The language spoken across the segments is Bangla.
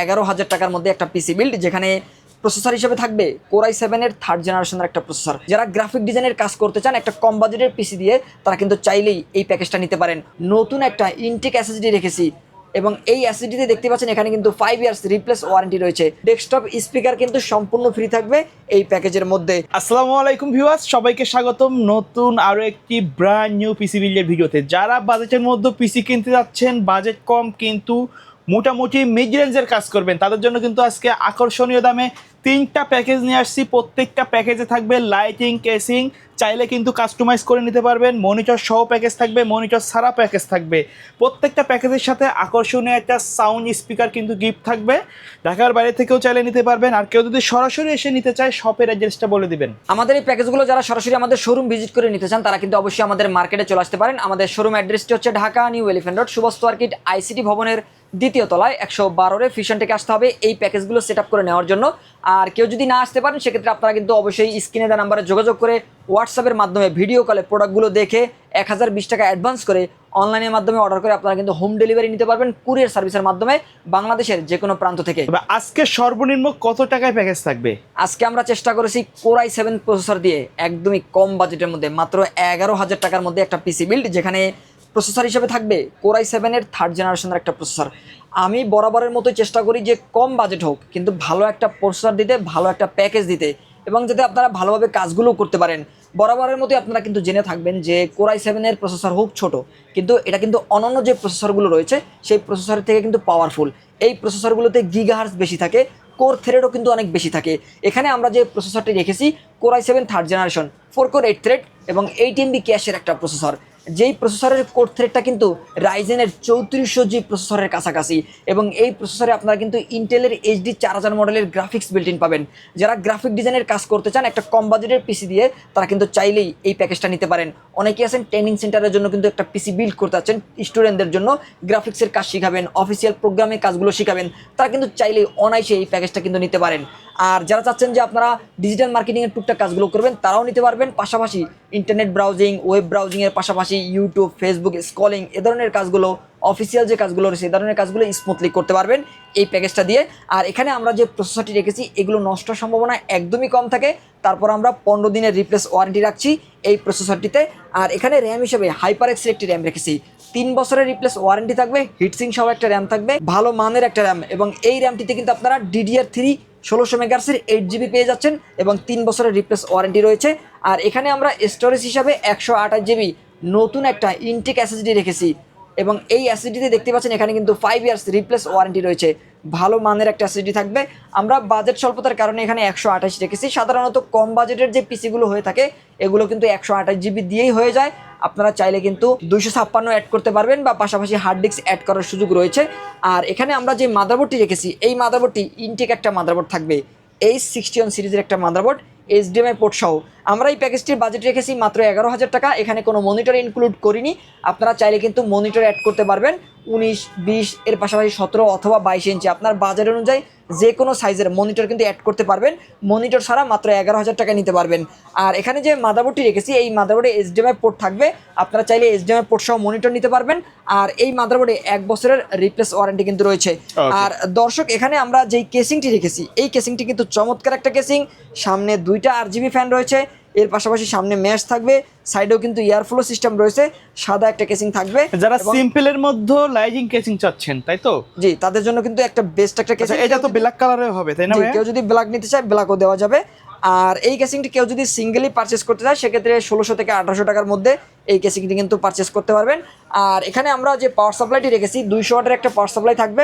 11,000 টাকার মধ্যে একটা পিসি বিল্ড, যেখানে প্রসেসর হিসেবে থাকবে কোর i7 এর 3rd জেনারেশনের একটা প্রসেসর। যারা গ্রাফিক ডিজাইনের কাজ করতে চান একটা কম বাজেটের পিসি দিয়ে, তারা কিন্তু চাইলেই এই প্যাকেজটা নিতে পারেন। নতুন একটা ইনটেক এসএসডি রেখেছি এবং এই এসএসডিতে দেখতে পাচ্ছেন এখানে কিন্তু 5 ইয়ার্স রিপ্লেস ওয়ারেন্টি রয়েছে। ডেস্কটপ স্পিকার কিন্তু সম্পূর্ণ ফ্রি থাকবে এই প্যাকেজের মধ্যে। আসসালামু আলাইকুম ভিউয়ার্স, সবাইকে স্বাগতম নতুন আরো একটি ব্র্যান্ড নিউ পিসি বিল্ডের ভিডিওতে। যারা বাজেটের মধ্যে পিসি কিনতে যাচ্ছেন, বাজেট কম কিন্তু মোটামুটি মিড রেঞ্জের কাজ করবেন, তাদের জন্য কিন্তু আজকে আকর্ষণীয় দামে 3টা প্যাকেজ নিয়ে আসছি। প্রত্যেকটা প্যাকেজে থাকবে লাইটিং, কেসিং, চাইলে কিন্তু কাস্টমাইজ করে নিতে পারবেন। মনিটর সহ প্যাকেজ থাকবে, মনিটর ছাড়া প্যাকেজ থাকবে। প্রত্যেকটা প্যাকেজের সাথে আকর্ষণীয় একটা সাউন্ড স্পিকার কিন্তু গিফট থাকবে। ঢাকার বাইরে থেকেও চাইলে নিতে পারবেন, আর কেউ যদি সরাসরি এসে নিতে চায় শপের অ্যাড্রেসটা বলে দিবেন। আমাদের এই প্যাকেজগুলো যারা সরাসরি আমাদের শোরুম ভিজিট করে নিতে চান, তারা কিন্তু অবশ্যই আমাদের মার্কেটে চলে আসতে পারেন। আমাদের শোরুম অ্যাড্রেসটি হচ্ছে Dhaka new elephant road, Subhash market, ICT ভবনের 2য় তলায় 112 ফিশন থেকে আসতে হবে এই প্যাকেজগুলো সেট আপ করে নেওয়ার জন্য। আর কেউ যদি না আসতে পারেন, সেক্ষেত্রে আপনারা কিন্তু অবশ্যই স্ক্রিনে দেওয়া নাম্বারে যোগাযোগ করে হোয়াটসঅ্যাপের মাধ্যমে ভিডিও কলে প্রোডাক্টগুলো দেখে 1020 টাকা অ্যাডভান্স করে অনলাইনের মাধ্যমে অর্ডার করে আপনারা কিন্তু হোম ডেলিভারি নিতে পারবেন কুরিয়ার সার্ভিসের মাধ্যমে বাংলাদেশের যে কোনো প্রান্ত থেকে। আজকে সর্বনিম্ন কত টাকায় প্যাকেজ থাকবে? আজকে আমরা চেষ্টা করেছি কোর i7 প্রসেসর দিয়ে একদমই কম বাজেটের মধ্যে মাত্র 11,000 টাকার মধ্যে একটা পিসি বিল্ড, যেখানে প্রসেসর হিসেবে থাকবে কোর i7 এর 3rd জেনারেশনের একটা প্রসেসর। আমি বরাবরের মতোই চেষ্টা করি যে কম বাজেট হোক কিন্তু ভালো একটা প্রসেসর দিতে, ভালো একটা প্যাকেজ দিতে, এবং যাতে আপনারা ভালোভাবে কাজগুলো করতে পারেন। বরাবরের মতোই আপনারা কিন্তু জেনে থাকবেন যে কোর i7 এর প্রসেসর হোক ছোট, কিন্তু এটা কিন্তু অন্যান্য যে প্রসেসরগুলো রয়েছে সেই প্রসেসরের থেকে কিন্তু পাওয়ারফুল। এই প্রসেসরগুলোতে গিগাহার্জ বেশি থাকে, কোর থ্রেডও কিন্তু অনেক বেশি থাকে। এখানে আমরা যে প্রসেসরটি রেখেছি core i7 3rd generation, 4 core 8 thread এবং 8 MB ক্যাশের একটা প্রসেসর। যেই প্রসেসরের কোর থ্রেডটা কিন্তু রাইজেনের 3400G প্রসেসরের কাছাকাছি, এবং এই প্রসেসরে আপনারা কিন্তু ইন্টেলের HD 4000 মডেলের গ্রাফিক্স বিল্ট ইন পাবেন। যারা গ্রাফিক ডিজাইনের কাজ করতে চান একটা কম বাজেটের পিসি দিয়ে, তারা কিন্তু চাইলেই এই প্যাকেজটা নিতে পারেন। অনেকেই আছেন ট্রেনিং সেন্টারের জন্য কিন্তু একটা পিসি বিল্ড করতে চাচ্ছেন, স্টুডেন্টদের জন্য গ্রাফিক্সের কাজ শিখাবেন, অফিসিয়াল প্রোগ্রামের কাজগুলো শিখাবেন, তারা কিন্তু চাইলেই অনায়াসে এই প্যাকেজটা কিন্তু নিতে পারেন। আর যারা চাচ্ছেন যে আপনারা ডিজিটাল মার্কেটিংয়ের টুকটাক কাজগুলো করবেন, তারাও নিতে পারবেন। পাশাপাশি ইন্টারনেট ব্রাউজিং, ওয়েব ব্রাউজিংয়ের পাশাপাশি ইউটিউব, ফেসবুক স্ক্রলিং, এ ধরনের কাজগুলো, অফিসিয়াল যে কাজগুলো রয়েছে এই ধরনের কাজগুলো স্মুথলি করতে পারবেন এই প্যাকেজটা দিয়ে। আর এখানে আমরা যে প্রসেসরটি রেখেছি এগুলো নষ্ট সম্ভাবনা একদমই কম থাকে। তারপর আমরা 15 দিনের রিপ্লেস ওয়ারেন্টি রাখছি এই প্রসেসরটিতে। আর এখানে র্যাম হিসেবে HyperX-এর একটি র্যাম রেখেছি, 3 বছরের রিপ্লেস ওয়ারেন্টি থাকবে, হিটসিং সহ একটা র্যাম থাকবে, ভালো মানের একটা র্যাম। এবং এই র্যামটিতে কিন্তু আপনারা DDR3 1600 মেগাহার্টজের 8GB পেয়ে যাচ্ছেন এবং 3 বছরের রিপ্লেস ওয়ারেন্টি রয়েছে। আর এখানে আমরা স্টোরেজ হিসাবে 128GB নতুন একটা ইনটেক এসএসডি রেখেছি, এবং এই এসএসডিতে দেখতে পাচ্ছেন এখানে কিন্তু 5 ইয়ার্স রিপ্লেস ওয়ারেন্টি রয়েছে। ভালো মানের একটা এসএসডি থাকবে। আমরা বাজেট স্বল্পতার কারণে এখানে 128 রেখেছি। সাধারণত কম বাজেটের যে পিসিগুলো হয়ে থাকে এগুলো কিন্তু 128GB দিয়েই হয়ে যায়। আপনারা চাইলে কিন্তু 256 অ্যাড করতে পারবেন বা পাশাপাশি হার্ড ডিস্ক অ্যাড করার সুযোগ রয়েছে। আর এখানে আমরা যে মাদারবোর্ডটি রেখেছি এই মাদারবোর্ডটি ইনটেক একটা মাদারবোর্ড থাকবে, H61 সিরিজের একটা মাদারবোর্ড, HDMI পোর্ট সহ। আমরা এই প্যাকেজটির বাজেট রেখেছি মাত্র 11,000 টাকা। এখানে কোনো মনিটর ইনক্লুড করিনি। আপনারা চাইলে কিন্তু মনিটর অ্যাড করতে পারবেন 19, 20, এর পাশাপাশি 17 অথবা 22 ইঞ্চি আপনার বাজেট অনুযায়ী যে কোনো সাইজের মনিটর কিন্তু অ্যাড করতে পারবেন। মনিটর ছাড়া মাত্র 11,000 টাকা নিতে পারবেন। আর এখানে যে মাদারবোর্ডটি রেখেছি এই মাদারবোর্ডে HDMI পোর্ট থাকবে, আপনারা চাইলে HDMI পোর্ট সহ মনিটর নিতে পারবেন। আর এই মাদারবোর্ডে 1 বছরের রিপ্লেস ওয়ারেন্টি কিন্তু রয়েছে। আর দর্শক, এখানে আমরা যেই কেসিংটি রেখেছি এই কেসিংটি কিন্তু চমৎকার একটা কেসিং। সামনে 2টা RGB ফ্যান রয়েছে, এর পাশাপাশি সামনে ম্যাশ থাকবে, সাইডেও কিন্তু এয়ারফ্লো সিস্টেম রয়েছে, সাদা একটা কেসিং থাকবে। যারা সিম্পলের মধ্যে লাইটিং কেসিং চাচ্ছেন, তাই তো? জি, তাদের জন্য কিন্তু একটা বেস্ট একটা কেসিং। এটা তো ব্ল্যাক কালারে হবে, তাই না? কেউ যদি ব্ল্যাক নিতে চায় ব্ল্যাকও দেওয়া যাবে। আর এই কেসিংটি কেউ যদি সিঙ্গেলি পারচেস করতে চায় সেক্ষেত্রে 1600 থেকে 1800 টাকার মধ্যে এই কেসিংটি কিন্তু পারচেস করতে পারবেন। আর এখানে আমরা যে পাওয়ার সাপ্লাইটি রেখেছি 200 ওয়াটের একটা পাওয়ার সাপ্লাই থাকবে।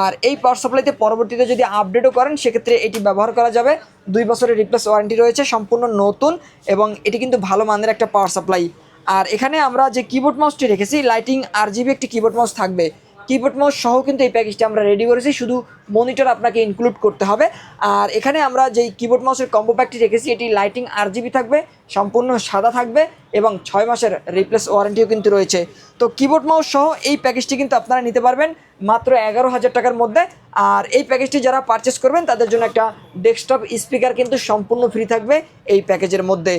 আর এই পাওয়ার সাপ্লাইতে পরবর্তীতে যদি আপডেটও করেন সেক্ষেত্রে এটি ব্যবহার করা যাবে। 2 বছরের রিপ্লেস ওয়ারেন্টি রয়েছে, সম্পূর্ণ নতুন, এবং এটি কিন্তু ভালো মানের একটা পাওয়ার সাপ্লাই। আর এখানে আমরা যে কিবোর্ড মাউসটি রেখেছি লাইটিং RGB একটি কিবোর্ড মাউস থাকবে। কিবোর্ড মাউস সহ কিন্তু এই প্যাকেজটি আমরা রেডি করেছি, শুধু মনিটর আপনাকে ইনক্লুড করতে হবে। আর এখানে আমরা যেই কিবোর্ড মাউসের কম্বো প্যাকটি রেখেছি এটি লাইটিং RGB থাকবে, সম্পূর্ণ সাদা থাকবে এবং 6 মাসের রিপ্লেস ওয়ারেন্টিও কিন্তু রয়েছে। তো কিবোর্ড মাউস সহ এই প্যাকেজটি কিন্তু আপনারা নিতে পারবেন মাত্র 11,000 টাকার মধ্যে। আর এই প্যাকেজটি যারা পারচেস করবেন তাদের জন্য একটা ডেস্কটপ স্পিকার কিন্তু সম্পূর্ণ ফ্রি থাকবে এই প্যাকেজের মধ্যে।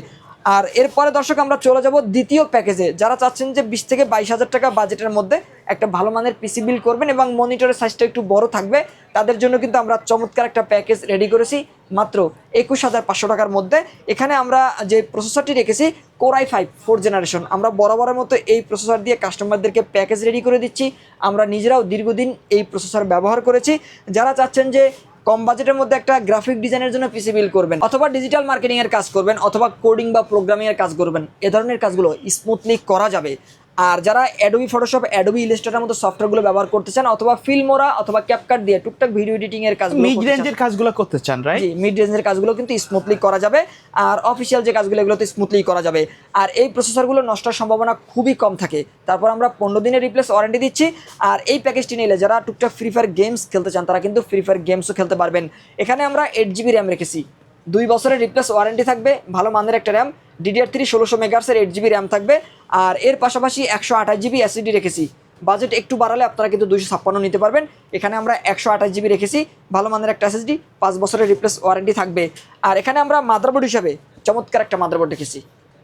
আর এরপরে দর্শক আমরা চলে যাব দ্বিতীয় প্যাকেজে। যারা চাচ্ছেন যে 20 থেকে 22,000 টাকা বাজেটের মধ্যে একটা ভালো মানের পিসি বিল্ড করবেন এবং মনিটরের সাইজটা একটু বড় থাকবে, তাদের জন্য কিন্তু আমরা চমৎকার একটা প্যাকেজ রেডি করেছি মাত্র 21,500 টাকার মধ্যে। এখানে আমরা যে প্রসেসরটি রেখেছি Core i5 4th জেনারেশন, আমরা বরাবরের মতো এই প্রসেসর দিয়ে কাস্টমারদেরকে প্যাকেজ রেডি করে দিচ্ছি। আমরা নিজেরাও দীর্ঘদিন এই প্রসেসর ব্যবহার করেছি। যারা চাচ্ছেন যে কম বাজেটের মধ্যে একটা গ্রাফিক ডিজাইনের জন্য পিসি বিল্ড করবেন, অথবা ডিজিটাল মার্কেটিং এর কাজ করবেন, অথবা কোডিং বা প্রোগ্রামিং এর কাজ করবেন, এ ধরনের কাজগুলো স্মুথলি করা যাবে। আর যারা অ্যাডোবি ফটোশপ, অ্যাডোবি ইলাস্ট্রেটরের মতো সফটওয়্যারগুলো ব্যবহার করতে চান, অথবা ফিল্মোরা অথবা ক্যাপকাট দিয়ে টুকটাক ভিডিও এডিটিং এর কাজগুলো মিড রেঞ্জের কাজগুলো করতে চান, রাইট? জি, মিড রেঞ্জের কাজগুলো কিন্তু স্মুথলি করা যাবে। আর অফিসিয়াল যে কাজগুলো এগুলোতে স্মুথলি করা যাবে। আর এই প্রসেসরগুলো নষ্টের সম্ভাবনা খুবই কম থাকে। তারপর আমরা 15 দিনের রিপ্লেস ওয়ারেন্টি দিচ্ছি। আর এই প্যাকেজটি নিলে যারা টুকটাক ফ্রি ফায়ার গেমস খেলতে চান তারা কিন্তু ফ্রি ফায়ার গেমসও খেলতে পারবেন। এখানে আমরা 8GB র্যাম রেখেছি, 2 বছরের রিপ্লেস ওয়ারেন্টি থাকবে, ভালো মানের একটা র্যাম, DDR3 1600 মেগাহার্টজের 8GB র্যাম থাকবে। আর এর পাশাপাশি 128GB এসএসডি রেখেছি। বাজেট একটু বাড়ালে আপনারা কিন্তু 256 নিতে পারবেন। এখানে আমরা 128GB রেখেছি, ভালো মানের একটা এসএসডি, 5 বছরের রিপ্লেস ওয়ারেন্টি থাকবে। আর এখানে আমরা মাদারবোর্ড হিসাবে চমৎকার একটা মাদারবোর্ড রেখেছি।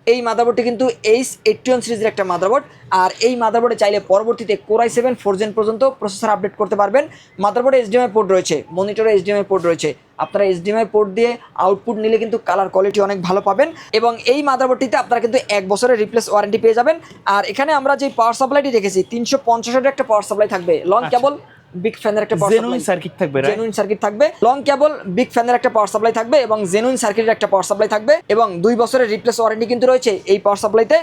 এই মাদারবোর্ডটি কিন্তু H81 সিরিজের একটা মাদারবোর্ড। আর এই মাদারবোর্ডে চাইলে পরবর্তীতে Core i7 4th জেন পর্যন্ত প্রসেসর আপডেট করতে পারবেন। মাদারবোর্ডে HDMI পোর্ট রয়েছে, মনিটরে HDMI পোর্ট রয়েছে। আপনারা HDMI পোর্ট দিয়ে আউটপুট নিলে কিন্তু কালার কোয়ালিটি অনেক ভালো পাবেন। এবং এই মাদারবোর্ডটিতে আপনারা কিন্তু 1 বছরের রিপ্লেস ওয়ারেন্টি পেয়ে যাবেন। আর এখানে আমরা যে পাওয়ার সাপ্লাইটি রেখেছি 350 একটা পাওয়ার সাপ্লাই থাকবে, লং কেবল, বিগ ফ্যানের একটা পাওয়ার জেনুইন সার্কিট থাকবে, রাইট? জেনুইন সার্কিট থাকবে, লং কেবল, বিগ ফ্যানের একটা পাওয়ার সাপ্লাই থাকবে এবং জেনুইন সার্কিটের একটা পাওয়ার সাপ্লাই থাকবে এবং 2 বছরের রিপ্লেস ওয়ারেন্টি কিন্তু রয়েছে এই পাওয়ার সাপ্লাইতে।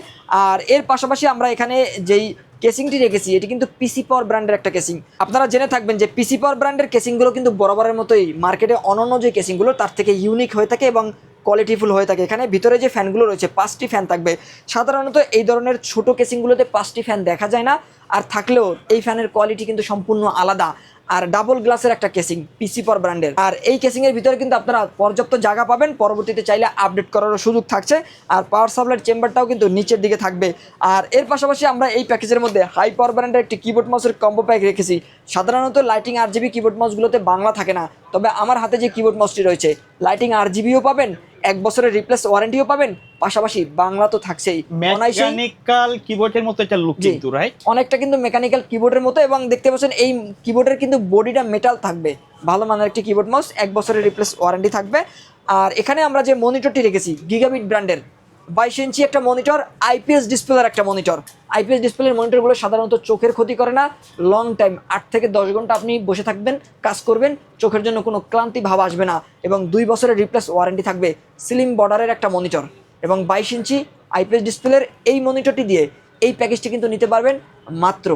আর এর পাশাপাশি আমরা এখানে যেই কেসিংটি রেখেছি এটি কিন্তু পিসি পাওয়ার ব্র্যান্ডের একটা কেসিং। আপনারা জেনে থাকবেন যে পিসি পাওয়ার ব্র্যান্ডের কেসিংগুলো কিন্তু বরাবরের মতোই মার্কেটে অনন্য যে কেসিংগুলো তার থেকে ইউনিক হয়ে থাকে এবং কোয়ালিটিফুল হয়ে থাকে। এখানে ভিতরে যে ফ্যানগুলো রয়েছে 5টি ফ্যান থাকবে। সাধারণত এই ধরনের ছোট কেসিংগুলোতে 5টি ফ্যান দেখা যায় না, আর থাকলেও এই ফ্যানের কোয়ালিটি কিন্তু সম্পূর্ণ আলাদা। আর ডাবল গ্লাসের একটা কেসিং পিসি পাওয়ার ব্র্যান্ডের। আর এই কেসিংয়ের ভিতরে কিন্তু আপনারা পর্যাপ্ত জায়গা পাবেন, পরবর্তীতে চাইলে আপডেট করারও সুযোগ থাকছে। আর পাওয়ার সাপ্লাইয়ের চেম্বারটাও কিন্তু নিচের দিকে থাকবে। আর এর পাশাপাশি আমরা এই প্যাকেজের মধ্যে হাই পাওয়ার ব্র্যান্ডের একটি কিবোর্ড মাউসের কম্বো প্যাক রেখেছি। সাধারণত লাইটিং RGB কিবোর্ড মাউসগুলোতে বাংলা থাকে না, তবে আমার হাতে যে কিবোর্ড মাউসটি রয়েছে লাইটিং RGBও পাবেন, 1 বছরের রিপ্লেস ওয়ারেন্টিও পাবেন, পাশাপাশি বাংলা তো থাকছেই। মেকানিক্যাল কিবোর্ডের মতো একটা লুক কিন্তু, রাইট? অনেকটা কিন্তু মেকানিক্যাল কিবোর্ডের মতো। এবং দেখতে পাচ্ছেন এই কিবোর্ডের কিন্তু বডিটা মেটাল থাকবে, ভালো মানের একটি কিবোর্ড মাউস, 1 বছরের রিপ্লেস ওয়ারেন্টি থাকবে। আর এখানে আমরা যে মনিটরটি রেখেছি গিগাবিট ব্র্যান্ডের 22 ইঞ্চি একটা মনিটর, IPS ডিসপ্লের একটা মনিটর। IPS ডিসপ্লের মনিটরগুলো সাধারণত চোখের ক্ষতি করে না, লং টাইম 8 থেকে 10 ঘন্টা আপনি বসে থাকবেন, কাজ করবেন, চোখের জন্য কোনো ক্লান্তি ভাব আসবে না। এবং 2 বছরের রিপ্লেস ওয়ারেন্টি থাকবে। স্লিম বর্ডারের একটা মনিটর এবং 22 ইঞ্চি IPS ডিসপ্লের এই মনিটরটি দিয়ে এই প্যাকেজটি কিন্তু নিতে পারবেন মাত্র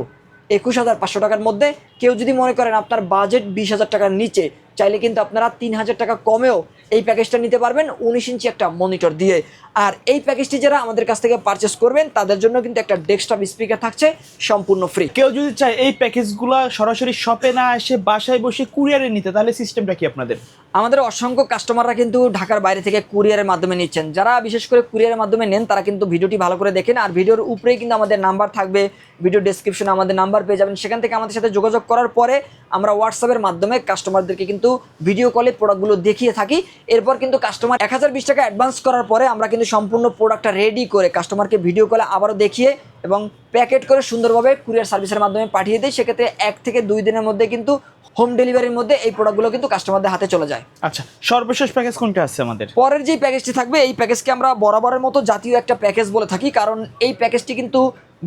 21,500 টাকার মধ্যে। কেউ যদি মনে করেন আপনার বাজেট 20,000 টাকার নিচে, চাইলে কিন্তু আপনারা 3,000 টাকা কমেও এই প্যাকেজটা নিতে পারবেন 19 ইঞ্চি একটা মনিটর দিয়ে। আর এই প্যাকেজটি যারা আমাদের কাছ থেকে পারচেস করবেন তাদের জন্য কিন্তু একটা ডেস্কটপ স্পিকার থাকছে সম্পূর্ণ ফ্রি। কেউ যদি চায় এই প্যাকেজগুলো সরাসরি শপে না এসে বাসায় বসে কুরিয়ারে নিতে, তাহলে সিস্টেমটা কি আপনাদের? আমাদের অসংখ্য কাস্টমাররা কিন্তু ঢাকার বাইরে থেকে কুরিয়ারের মাধ্যমে নিচ্ছেন। যারা বিশেষ করে কুরিয়ারের মাধ্যমে নেন তারা কিন্তু ভিডিওটি ভালো করে দেখেন। আর ভিডিওর উপরেই কিন্তু আমাদের নাম্বার থাকবে, ভিডিও ডেসক্রিপশনে আমাদের নাম্বার পেয়ে যাবেন। সেখান থেকে আমাদের সাথে যোগাযোগ করার পরে আমরা হোয়াটসঅ্যাপের মাধ্যমে কাস্টমারদেরকে কিন্তু ভিডিও কলে প্রোডাক্টগুলো দেখিয়ে থাকি। এরপর কিন্তু কাস্টমার 1020 টাকা অ্যাডভান্স করার পরে আমরা কিন্তু সম্পূর্ণ প্রোডাক্টটা রেডি করে কাস্টমারকে ভিডিও কলে আবারও দেখিয়ে এবং প্যাকেট করে সুন্দরভাবে কুরিয়ার সার্ভিসের মাধ্যমে পাঠিয়ে দিই। সেক্ষেত্রে 1 থেকে 2 দিনের মধ্যে কিন্তু হোম ডেলিভারির মধ্যে এই প্রোডাক্টগুলো কিন্তু কাস্টমারদের হাতে চলে যায়। আচ্ছা, সর্বশেষ প্যাকেজ কোনটা আছে আমাদের? পরের যে প্যাকেজটি থাকবে এই প্যাকেজকে আমরা বরাবরের মতো জাতীয় একটা প্যাকেজ বলে থাকি, কারণ এই প্যাকেজটি কিন্তু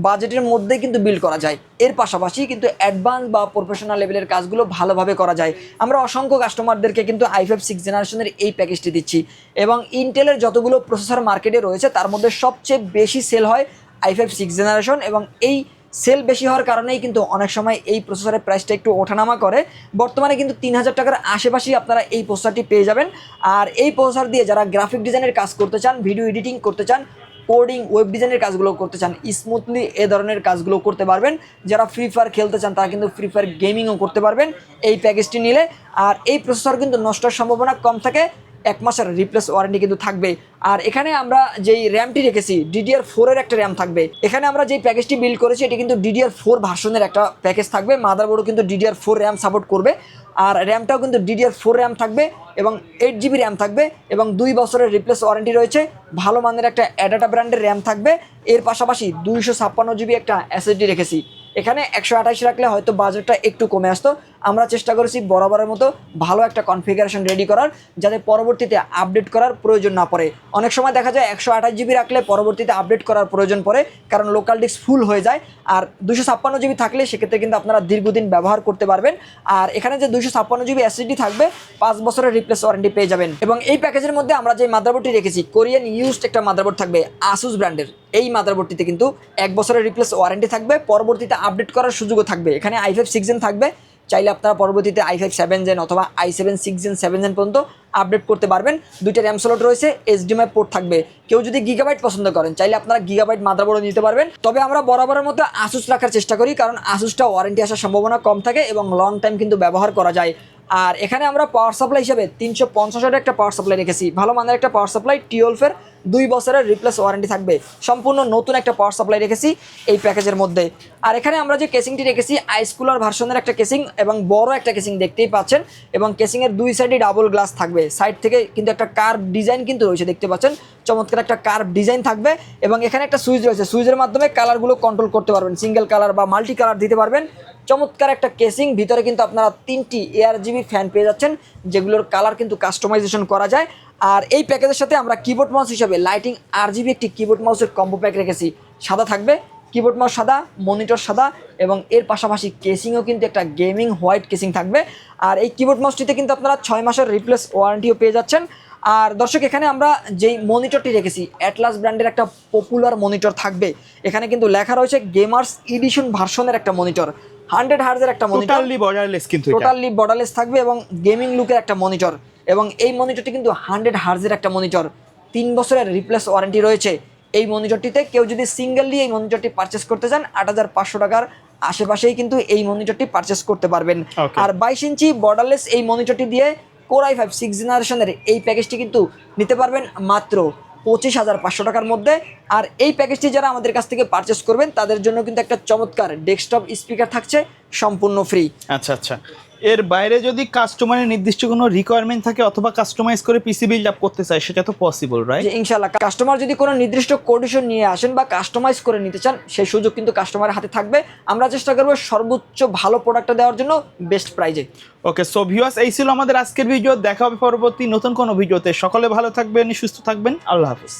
বাজেটের মধ্যেই কিন্তু বিল্ড করা যায়। এর পাশাপাশি কিন্তু অ্যাডভান্স বা প্রফেশনাল লেভেলের কাজগুলো ভালোভাবে করা যায়। আমরা অসংখ্য কাস্টমারদেরকে কিন্তু i5 6th জেনারেশনের এই প্যাকেজটি দিচ্ছি। এবং ইন্টেলের যতগুলো প্রসেসর মার্কেটে রয়েছে তার মধ্যে সবচেয়ে বেশি সেল হয় i5 6th জেনারেশন। এবং এই সেল বেশি হওয়ার কারণেই কিন্তু অনেক সময় এই প্রসেসরের প্রাইসটা একটু ওঠানামা করে। বর্তমানে কিন্তু 3,000 টাকার আশেপাশেই আপনারা এই প্রসেসরটি পেয়ে যাবেন। আর এই প্রসেসর দিয়ে যারা গ্রাফিক ডিজাইনের কাজ করতে চান, ভিডিও এডিটিং করতে চান, কোডিং, ওয়েব ডিজাইনের কাজগুলো করতে চান, স্মুথলি এ ধরনের কাজগুলো করতে পারবেন। যারা ফ্রি ফায়ার খেলতে চান তারা কিন্তু ফ্রি ফায়ার গেমিংও করতে পারবেন এই প্যাকেজটি নিলে। আর এই প্রসেসর কিন্তু নষ্টের সম্ভাবনা কম থাকে, 1 মাসের রিপ্লেস ওয়ারেন্টি কিন্তু থাকবে। আর এখানে আমরা যেই র্যামটি রেখেছি DDR4 এর একটা র্যাম থাকবে। এখানে আমরা যেই প্যাকেজটি বিল্ড করেছি এটি কিন্তু DDR4 ভার্সনের একটা প্যাকেজ থাকবে। মাদারবোর্ডও কিন্তু DDR4 র্যাম সাপোর্ট করবে। আর র্যামটাও কিন্তু DDR4 র্যাম থাকবে এবং 8GB র্যাম থাকবে এবং 2 বছরের রিপ্লেস ওয়ারেন্টি রয়েছে। ভালো মানের একটা অ্যাডাটা ব্র্যান্ডের র্যাম থাকবে। এর পাশাপাশি 256GB একটা SSD রেখেছি। এখানে 128 রাখলে হয়তো বাজেটটা একটু কমে আসতো। আমরা চেষ্টা করেছি বরাবরের মতো ভালো একটা কনফিগারেশন রেডি করার, যাতে পরবর্তীতে আপডেট করার প্রয়োজন না পড়ে। অনেক সময় দেখা যায় 128 জিবি রাখলে পরবর্তীতে আপডেট করার প্রয়োজন পড়ে, কারণ লোকাল ডিস্ক ফুল হয়ে যায়। আর 256 জিবি থাকলে সেক্ষেত্রে কিন্তু আপনারা দীর্ঘদিন ব্যবহার করতে পারবেন। আর এখানে যে 256 জিবি এসএসডি থাকবে 5 বছরের রিপ্লেস ওয়ারেন্টি পেয়ে যাবেন। এবং এই প্যাকেজের মধ্যে আমরা যে মাদারবোর্ডটি রেখেছি কোরিয়ান ইউজড একটা মাদারবোর্ড থাকবে আসুস ব্র্যান্ডের। এই মাদারবোর্ডটিতে কিন্তু 1 বছরের রিপ্লেস ওয়ারেন্টি থাকবে, পরবর্তীতে আপডেট করার সুযোগও থাকবে। এখানে i5 6 জেন থাকবে, চাইলে আপনারা পরবর্তীতে i5 7 জেন অথবা i7 6 জেন 7 জেন পর্যন্ত আপডেট করতে পারবেন। 2টা র্যাম স্লট রয়েছে, HDMI পোর্ট থাকবে। কেউ যদি গিগাবাইট পছন্দ করেন চাইলে আপনারা গিগাবাইট মাদারবোর্ডও নিতে পারবেন। তবে আমরা বরাবরের মতো আসুস রাখার চেষ্টা করি, কারণ আসুসটা ওয়ারেন্টি আসার সম্ভাবনা কম থাকে এবং লং টাইম কিন্তু ব্যবহার করা যায়। আর এখানে আমরা পাওয়ার সাপ্লাই হিসেবে 350 ওয়াটের একটা পাওয়ার সাপ্লাই রেখেছি, ভালো মানের একটা পাওয়ার সাপ্লাই। টিওলফের 2 বছরের রিপ্লেস ওয়ারেন্টি থাকবে, সম্পূর্ণ নতুন একটা পাওয়ার সাপ্লাই রেখেছি এই প্যাকেজের মধ্যে। আর এখানে আমরা যে কেসিংটি রেখেছি আইস কুলার ভার্সনের একটা কেসিং এবং বড় একটা কেসিং দেখতেই পাচ্ছেন, এবং কেসিংয়ের 2 সাইডে ডাবল গ্লাস থাকবে। সাইড থেকে কিন্তু একটা কার্ভ ডিজাইন কিন্তু রয়েছে, দেখতে পাচ্ছেন চমৎকার একটা কার্ভ ডিজাইন থাকবে। এবং এখানে একটা সুইচ রয়েছে, সুইচের মাধ্যমে কালারগুলো কন্ট্রোল করতে পারবেন, সিঙ্গেল কালার বা মাল্টি কালার দিতে পারবেন। চমৎকার একটা কেসিং, ভিতরে কিন্তু আপনারা 3টি ARGB ফ্যান পেয়ে যাচ্ছেন, যেগুলোর কালার কিন্তু কাস্টমাইজেশন করা যায়। আর এই প্যাকেজের সাথে আমরা কিবোর্ড মাউস হিসাবে লাইটিং RGB একটি কিবোর্ড মাউসের কম্বো প্যাক রেখেছি। সাদা থাকবে, কিবোর্ড মাউস সাদা, মনিটর সাদা, এবং এর পাশাপাশি কেসিংও কিন্তু একটা গেমিং হোয়াইট কেসিং থাকবে। আর এই কিবোর্ড মাউসটিতে কিন্তু আপনারা 6 মাসের রিপ্লেস ওয়ারেন্টিও পেয়ে যাচ্ছেন। আর দর্শক, এখানে আমরা যেই মনিটরটি রেখেছি অ্যাটলাস ব্র্যান্ডের একটা পপুলার মনিটর থাকবে। এখানে কিন্তু লেখা রয়েছে গেমার্স এডিশন ভার্সনের একটা মনিটর, 100 হার্জের একটা মনিটর, টোটালি বর্ডারলেস, কিন্তু টোটালি বর্ডারলেস থাকবে এবং গেমিং লুকের একটা মনিটর। এবং এই মনিটরটি কিন্তু 100 হার্জের একটা মনিটর, 3 বছরের রিপ্লেস ওয়ারেন্টি রয়েছে এই মনিটরটিতে। কেউ যদি সিঙ্গেললি এই মনিটরটি পারচেস করতে চান 8500 টাকার আশেপাশেই কিন্তু এই মনিটরটি পারচেস করতে পারবেন। আর 22 ইঞ্চি বর্ডারলেস এই মনিটরটি দিয়ে Core i5 6 জেনারেশনের এই প্যাকেজটি কিন্তু নিতে পারবেন মাত্র 25,500 টাকার মধ্যে। আর এই প্যাকেজটি যারা আমাদের কাছ থেকে পারচেস করবেন তাদের জন্য কিন্তু একটা চমৎকার ডেস্কটপ স্পিকার থাকছে সম্পূর্ণ ফ্রি। আচ্ছা আচ্ছা, এর বাইরে যদি কাস্টমারের নির্দিষ্ট কোনো রিকোয়ারমেন্ট থাকে অথবা কাস্টমাইজ করে পিসি বিল্ড আপ করতে চায়, সেটা তো পসিবল, রাইট? ইনশাআল্লাহ, কাস্টমার যদি কোনো নির্দিষ্ট কোডিশন নিয়ে আসেন বা কাস্টমাইজ করে নিতে চান, সেই সুযোগ কিন্তু কাস্টমারের হাতে থাকবে। আমরা চেষ্টা করবো সর্বোচ্চ ভালো প্রোডাক্টটা দেওয়ার জন্য বেস্ট প্রাইজে। ওকে, সো ভিউয়ার্স, এই ছিল আমাদের আজকের ভিডিও। দেখা হবে পরবর্তী নতুন কোনো ভিডিওতে। সকলে ভালো থাকবেন, সুস্থ থাকবেন, আল্লাহ হাফেজ।